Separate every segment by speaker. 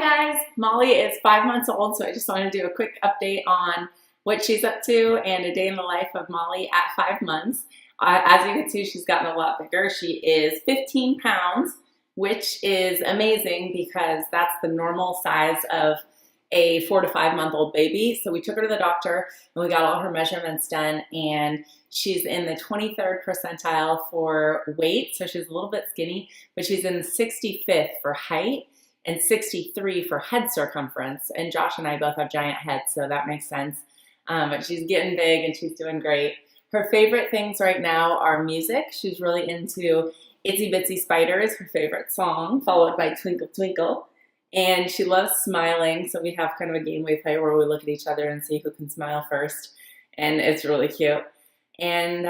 Speaker 1: guys, Molly is 5 months old, so I just wanted to do a quick update on what she's up to and a day in the life of Molly at 5 months. As you can see, she's gotten a lot bigger. She is 15 pounds, which is amazing because that's the normal size of a 4 to 5 month old baby. So we took her to the doctor and we got all her measurements done, and she's in the 23rd percentile for weight. So she's a little bit skinny, but she's in the 65th for height and 63 for head circumference. And Josh and I both have giant heads, so that makes sense. But she's getting big and she's doing great. Her favorite things right now are music. She's really into Itsy Bitsy Spiders, her favorite song, followed by Twinkle Twinkle. And she loves smiling, so we have kind of a game we play where we look at each other and see who can smile first. And it's really cute. And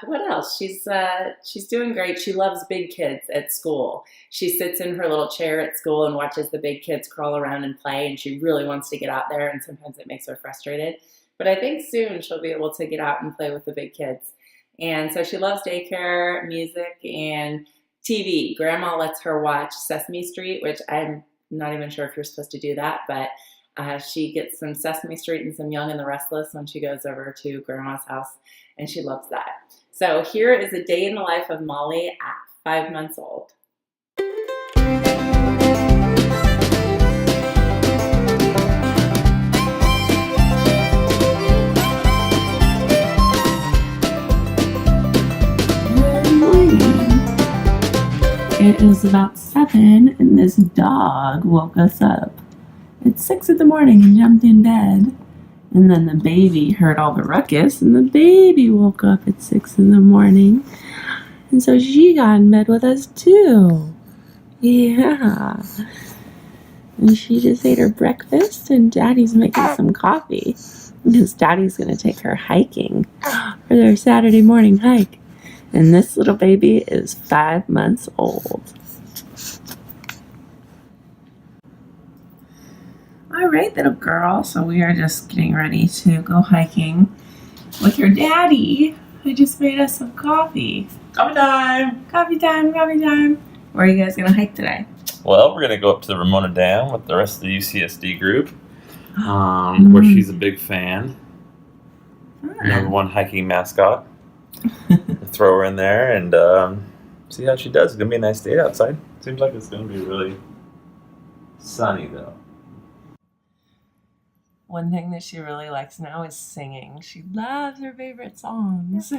Speaker 1: what else? She's doing great. She loves big kids at school. She sits in her little chair at school and watches the big kids crawl around and play, and she really wants to get out there, and sometimes it makes her frustrated. But I think soon she'll be able to get out and play with the big kids. And so she loves daycare, music, and TV. Grandma lets her watch Sesame Street, which I'm not even sure if you're supposed to do that, but she gets some Sesame Street and some Young and the Restless when she goes over to Grandma's house, and she loves that. So here is a day in the life of Molly at 5 months old.
Speaker 2: It is about 7 and this dog woke us up at 6 in the morning and jumped in bed. And then the baby heard all the ruckus and the baby woke up at 6 in the morning. And so she got in bed with us too. Yeah. And she just ate her breakfast and Daddy's making some coffee because Daddy's going to take her hiking for their Saturday morning hike. And this little baby is 5 months old. All right, little girl. So we are just getting ready to go hiking with your daddy, who just made us some coffee.
Speaker 3: Coffee time!
Speaker 2: Coffee time, coffee time. Where are you guys going to hike today?
Speaker 3: Well, we're going to go up to the Ramona Dam with the rest of the UCSD group, where she's a big fan. Number one hiking mascot. Throw her in there and see how she does. It's going to be a nice day outside. Seems like it's going to be really sunny, though.
Speaker 2: One thing that she really likes now is singing. She loves her favorite songs.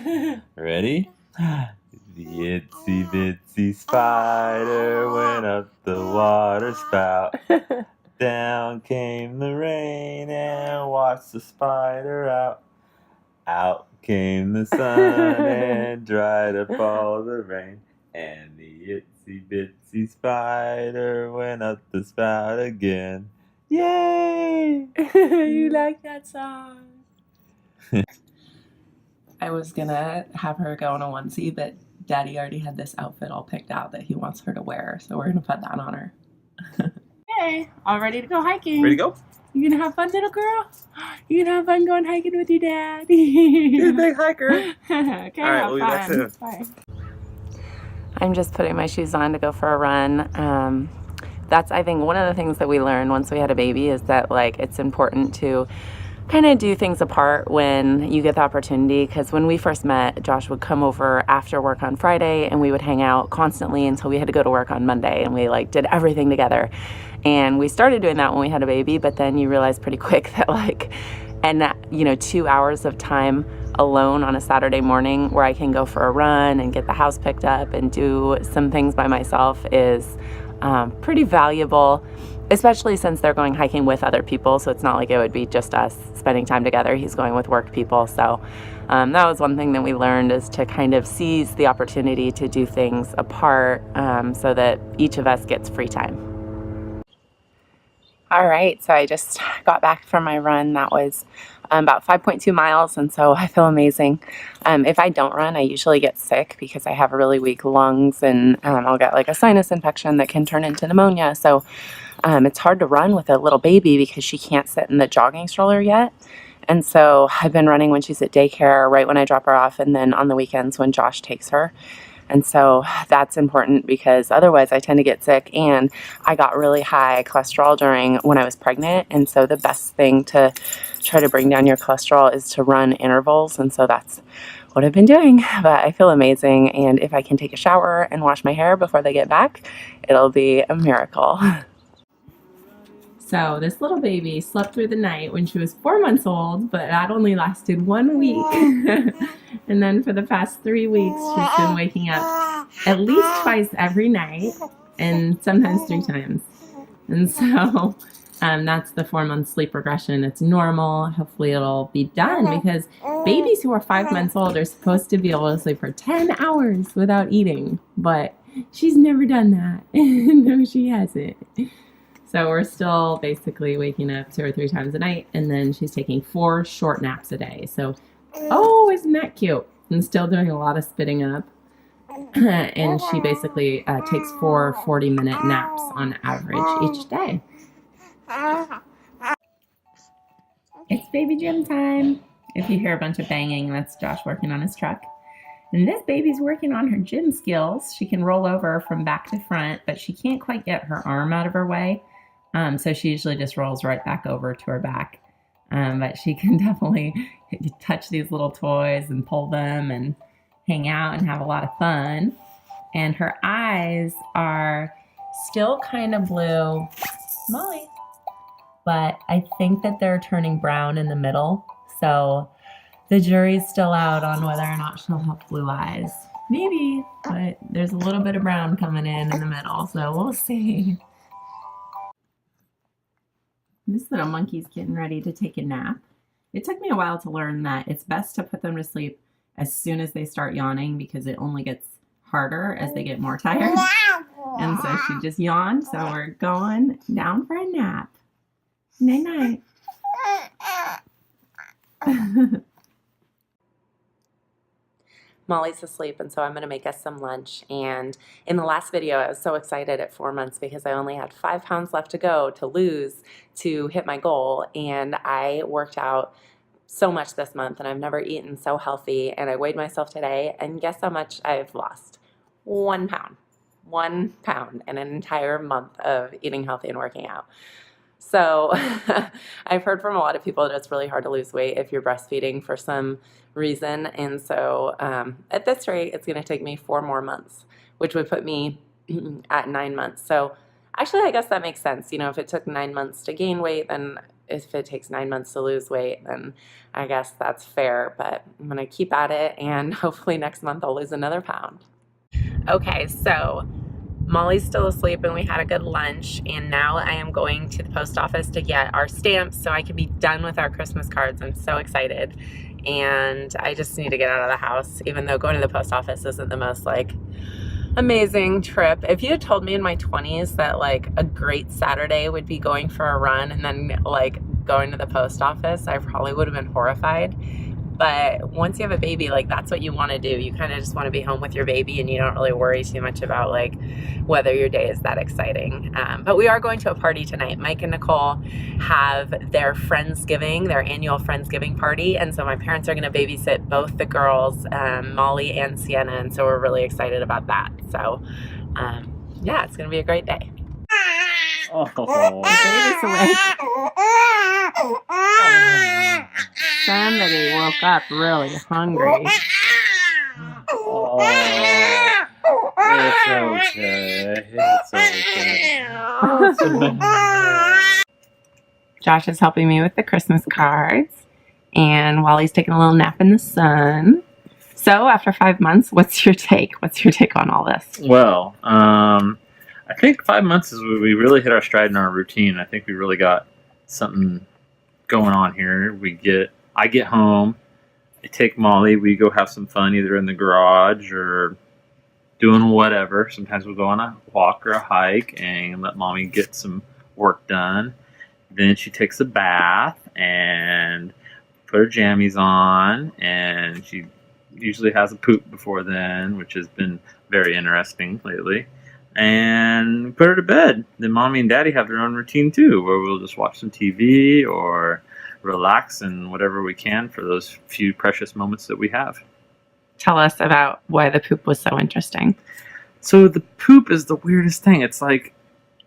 Speaker 3: Ready? The itsy bitsy spider went up the water spout. Down came the rain and washed the spider out. Out came the sun and dried up all the rain. And the itsy bitsy spider went up the spout again. Yay!
Speaker 2: You like that song? I was gonna have her go in a onesie, but Daddy already had this outfit all picked out that he wants her to wear, so we're gonna put that on her. Okay, all ready to go hiking.
Speaker 3: Ready to go?
Speaker 2: You gonna have fun, little girl? You gonna have fun going hiking with your dad?
Speaker 3: He's a big hiker.
Speaker 2: Okay,
Speaker 3: all right, we'll be back soon.
Speaker 2: Bye. I'm just putting my shoes on to go for a run. That's, I think, one of the things that we learned once we had a baby is that, like, it's important to kind of do things apart when you get the opportunity, because when we first met, Josh would come over after work on Friday and we would hang out constantly until we had to go to work on Monday, and we like did everything together. And we started doing that when we had a baby, but then you realize pretty quick that, like, and 2 hours of time alone on a Saturday morning where I can go for a run and get the house picked up and do some things by myself is pretty valuable, especially since they're going hiking with other people. So it's not like it would be just us spending time together. He's going with work people. So that was one thing that we learned, is to kind of seize the opportunity to do things apart so that each of us gets free time. All right, so I just got back from my run. That was about 5.2 miles, and so I feel amazing. If I don't run, I usually get sick because I have really weak lungs, and I'll get like a sinus infection that can turn into pneumonia. So it's hard to run with a little baby because she can't sit in the jogging stroller yet. And so I've been running when she's at daycare, right when I drop her off, and then on the weekends when Josh takes her. And so that's important because otherwise I tend to get sick, and I got really high cholesterol when I was pregnant. And so the best thing to try to bring down your cholesterol is to run intervals. And so that's what I've been doing, but I feel amazing. And if I can take a shower and wash my hair before they get back, it'll be a miracle. So this little baby slept through the night when she was 4 months old, but that only lasted 1 week. And then for the past 3 weeks, she's been waking up at least twice every night, and sometimes 3 times. And so that's the 4-month sleep regression. It's normal. Hopefully it'll be done, because babies who are 5 months old are supposed to be able to sleep for 10 hours without eating, but she's never done that. No, she hasn't. So we're still basically waking up 2 or 3 times a night, and then she's taking 4 short naps a day. So, oh, isn't that cute? And still doing a lot of spitting up. And she basically takes 4 40-minute naps on average each day. It's baby gym time. If you hear a bunch of banging, that's Josh working on his truck. And this baby's working on her gym skills. She can roll over from back to front, but she can't quite get her arm out of her way. So she usually just rolls right back over to her back. But she can definitely touch these little toys and pull them and hang out and have a lot of fun. And her eyes are still kind of blue. Molly. But I think that they're turning brown in the middle. So the jury's still out on whether or not she'll have blue eyes. Maybe, but there's a little bit of brown coming in the middle, so we'll see. This little monkey's getting ready to take a nap. It took me a while to learn that it's best to put them to sleep as soon as they start yawning, because it only gets harder as they get more tired. And so she just yawned, so we're going down for a nap. Night-night. Molly's asleep, and so I'm going to make us some lunch. And in the last video, I was so excited at 4 months because I only had 5 pounds left to go to lose to hit my goal. And I worked out so much this month, and I've never eaten so healthy. And I weighed myself today, and guess how much I've lost? 1 pound. 1 pound in an entire month of eating healthy and working out. So I've heard from a lot of people that it's really hard to lose weight if you're breastfeeding for some reason. And so at this rate, it's going to take me 4 more months, which would put me at 9 months. So actually, I guess that makes sense. You know, if it took 9 months to gain weight, then if it takes 9 months to lose weight, then I guess that's fair. But I'm going to keep at it, and hopefully next month I'll lose another pound. Okay, so Molly's still asleep, and we had a good lunch, and now I am going to the post office to get our stamps so I can be done with our Christmas cards. I'm so excited, and I just need to get out of the house, even though going to the post office isn't the most amazing trip. If you had told me in my 20s that a great Saturday would be going for a run and then going to the post office, I probably would have been horrified. But once you have a baby, that's what you want to do. You kind of just want to be home with your baby, and you don't really worry too much about whether your day is that exciting. But we are going to a party tonight. Mike and Nicole have their Friendsgiving, their annual Friendsgiving party. And so my parents are going to babysit both the girls, Molly and Sienna. And so we're really excited about that. So yeah, it's going to be a great day.
Speaker 3: Oh.
Speaker 2: Baby's awake. Somebody woke up really hungry.
Speaker 3: Oh, it's okay. It's okay.
Speaker 2: Josh is helping me with the Christmas cards, and Wally's taking a little nap in the sun. So after 5 months, what's your take? What's your take on all this?
Speaker 3: Well, I think 5 months is when we really hit our stride in our routine. I think we really got something going on here. I get home, I take Molly, we go have some fun either in the garage or doing whatever. Sometimes we'll go on a walk or a hike and let Mommy get some work done. Then she takes a bath and put her jammies on, and she usually has a poop before then, which has been very interesting lately. And put her to bed. Then Mommy and Daddy have their own routine too, where we'll just watch some TV or relax and whatever we can for those few precious moments that we have.
Speaker 2: tell us about why the poop was so interesting.
Speaker 3: So the poop is the weirdest thing. It's like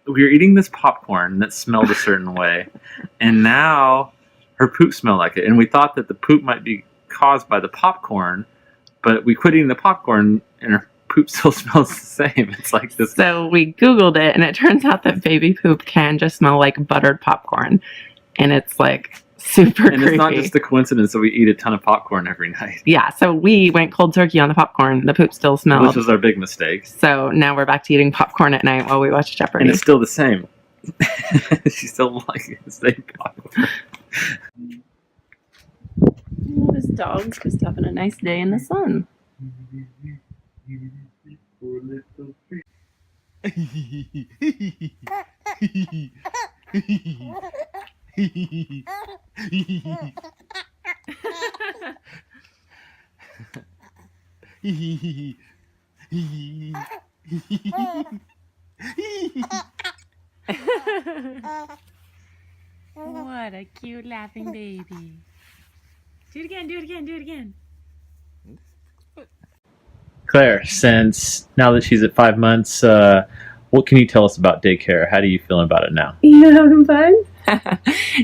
Speaker 3: we were eating this popcorn that smelled a certain way, and now her poop smelled like it. And we thought that the poop might be caused by the popcorn, but we quit eating the popcorn, and her poop still smells the same. It's like this.
Speaker 2: So we Googled it, and it turns out that baby poop can just smell like buttered popcorn, and it's like super
Speaker 3: And
Speaker 2: creepy.
Speaker 3: it's not just a coincidence that we eat a ton of popcorn every night,
Speaker 2: Yeah, so we went cold turkey on the popcorn. The poop still smelled.
Speaker 3: which was our big mistake.
Speaker 2: So now we're back to eating popcorn at night while we watch Jeopardy.
Speaker 3: And it's still the same. She still likes the same popcorn.
Speaker 2: This dog's just having a nice day in the sun. What a cute laughing baby. Do it again, do it again, do it again.
Speaker 3: Claire, since now that she's at 5 months, what can you tell us about daycare? How do you feel about it now?
Speaker 2: You having fun?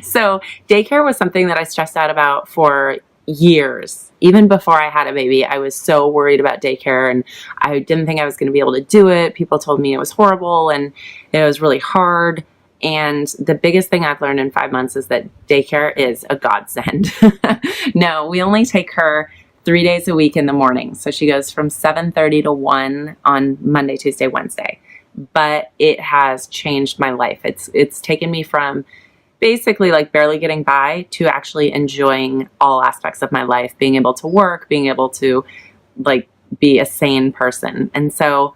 Speaker 2: So daycare was something that I stressed out about for years. Even before I had a baby, I was so worried about daycare, and I didn't think I was going to be able to do it. People told me it was horrible and it was really hard. And the biggest thing I've learned in 5 months is that daycare is a godsend. No, we only take her 3 days a week in the morning. So she goes from 7:30 to 1 on Monday, Tuesday, Wednesday. But it has changed my life. It's taken me from basically like barely getting by to actually enjoying all aspects of my life, being able to work, being able to like be a sane person. And so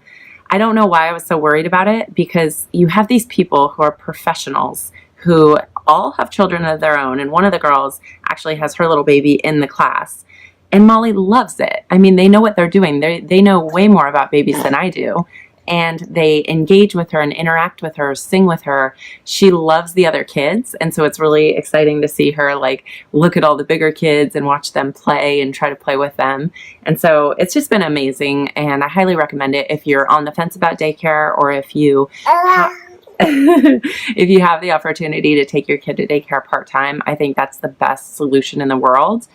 Speaker 2: I don't know why I was so worried about it, because you have these people who are professionals who all have children of their own. And one of the girls actually has her little baby in the class. And Molly loves it. I mean, they know what they're doing. They know way more about babies than I do. And they engage with her and interact with her, sing with her. She loves the other kids. And so it's really exciting to see her like look at all the bigger kids and watch them play and try to play with them. And so it's just been amazing. And I highly recommend it if you're on the fence about daycare, or if you if you have the opportunity to take your kid to daycare part-time. I think that's the best solution in the world,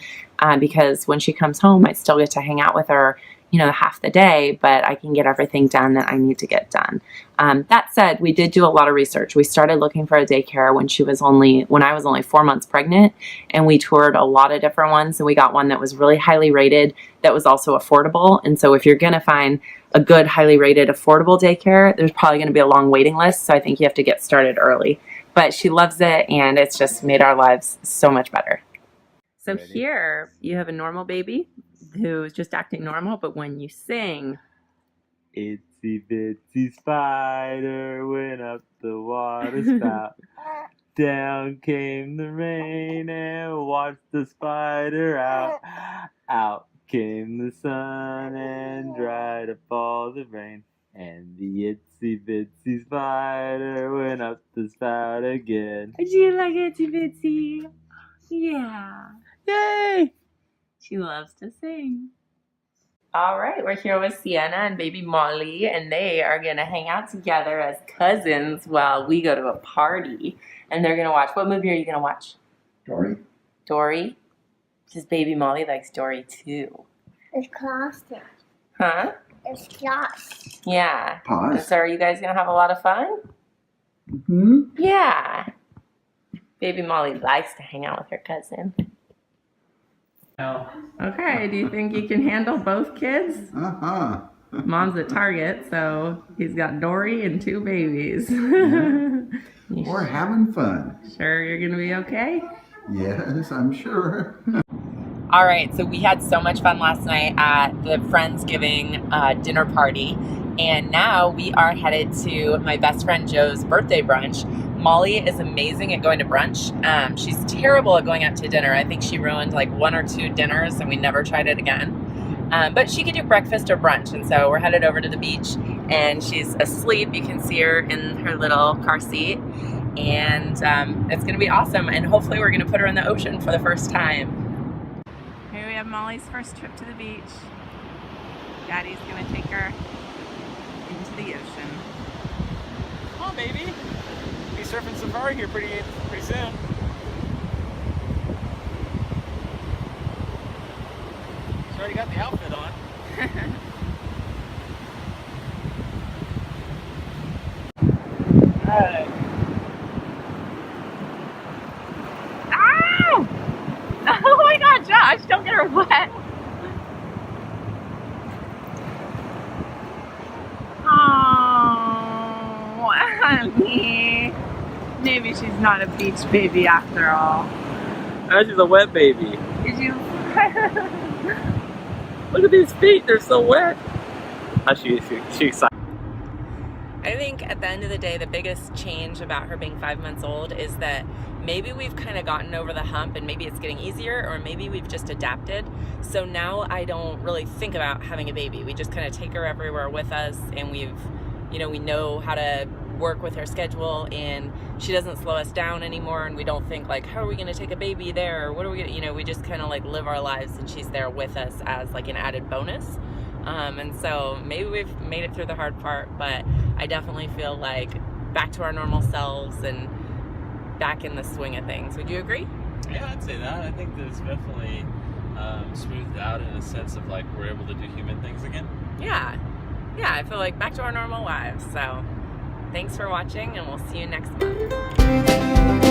Speaker 2: because when she comes home, I still get to hang out with her, you know, half the day, but I can get everything done that I need to get done. That said, we did do a lot of research. We started looking for a daycare when I was only 4 months pregnant, and we toured a lot of different ones, and we got one that was really highly rated, that was also affordable. And so if you're gonna find a good, highly rated, affordable daycare, there's probably gonna be a long waiting list, so I think you have to get started early. But she loves it, and it's just made our lives so much better. So here you have a normal baby who's just acting normal, but when you sing,
Speaker 3: Itsy bitsy spider went up the water spout. Down came the rain and washed the spider out. Out came the sun and dried up all the rain. And the itsy bitsy spider went up the spout again.
Speaker 2: do you like Itsy Bitsy? Yeah.
Speaker 3: Yay!
Speaker 2: She loves to sing. All right, we're here with Sienna and baby Molly, and they are going to hang out together as cousins while we go to a party. And they're going to watch. What movie are you going to watch?
Speaker 4: Dory.
Speaker 2: Dory? Because baby Molly likes Dory too.
Speaker 4: It's lost.
Speaker 2: Huh?
Speaker 4: It's lost.
Speaker 2: Yeah.
Speaker 4: Pause.
Speaker 2: So are you guys going to have a lot of fun?
Speaker 4: Mm-hmm.
Speaker 2: Yeah. Baby Molly likes to hang out with her cousin. Okay, do you think you can handle both kids?
Speaker 4: Uh-huh.
Speaker 2: Mom's at Target, so he's got Dory and 2 babies. You
Speaker 4: We're having fun.
Speaker 2: sure you're gonna be okay?
Speaker 4: Yes, I'm sure.
Speaker 2: All right, so we had so much fun last night at the Friendsgiving dinner party, and now we are headed to my best friend Joe's birthday brunch. Molly is amazing at going to brunch. She's terrible at going out to dinner. I think she ruined like 1 or 2 dinners and we never tried it again. But she could do breakfast or brunch, and so we're headed over to the beach, and she's asleep. You can see her in her little car seat, and it's gonna be awesome, and hopefully we're gonna put her in the ocean for the first time. Here we have Molly's first trip to the beach. Daddy's gonna take her into the ocean.
Speaker 5: Come on, baby. Be surfing safari here pretty soon. She's already got the outfit on. Alright.
Speaker 2: Ah! Oh my God, Josh, don't get her wet. Oh, honey. Maybe she's not a beach baby after all.
Speaker 5: Now she's a wet baby.
Speaker 2: Did you?
Speaker 5: Look at these feet, they're so wet. She's excited.
Speaker 2: I think at the end of the day, the biggest change about her being 5 months old is that maybe we've kind of gotten over the hump and maybe it's getting easier, or maybe we've just adapted. So now I don't really think about having a baby. We just kind of take her everywhere with us, and we know how to work with her schedule, and she doesn't slow us down anymore, and we don't think like, how are we going to take a baby there, or what are we going to, we just kind of like live our lives, and she's there with us as like an added bonus. And so maybe we've made it through the hard part, but I definitely feel like back to our normal selves and back in the swing of things. Would you agree?
Speaker 5: Yeah, I'd say that. I think that it's definitely smoothed out in a sense of like we're able to do human things again.
Speaker 2: Yeah, I feel like back to our normal lives. So thanks for watching, and we'll see you next month.